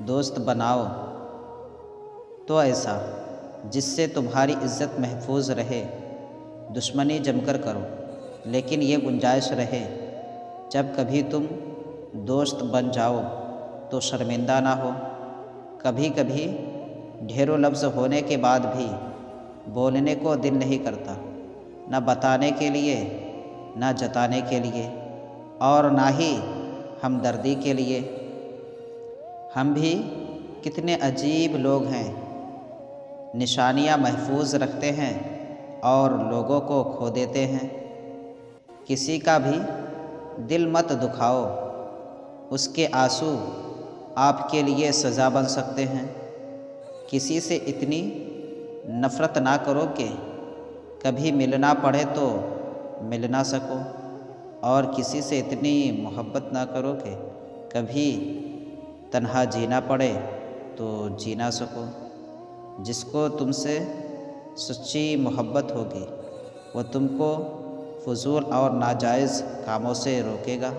दोस्त बनाओ तो ऐसा जिससे तुम्हारी इज़्ज़त महफूज रहे। दुश्मनी जमकर करो लेकिन ये गुंजाइश रहे, जब कभी तुम दोस्त बन जाओ तो शर्मिंदा ना हो। कभी कभी ढेरों लफ्ज़ होने के बाद भी बोलने को दिल नहीं करता, न बताने के लिए न जताने के लिए और ना ही हमदर्दी के लिए। हम भी कितने अजीब लोग हैं, निशानियाँ महफूज रखते हैं और लोगों को खो देते हैं। किसी का भी दिल मत दुखाओ, उसके आंसू आपके लिए सज़ा बन सकते हैं। किसी से इतनी नफ़रत ना करो कि कभी मिलना पड़े तो मिल ना सको, और किसी से इतनी मोहब्बत ना करो कि कभी तन्हा जीना पड़े तो जी ना सको। जिसको तुमसे सच्ची मोहब्बत होगी वो तुमको फ़ुज़ूल और नाजायज़ कामों से रोकेगा।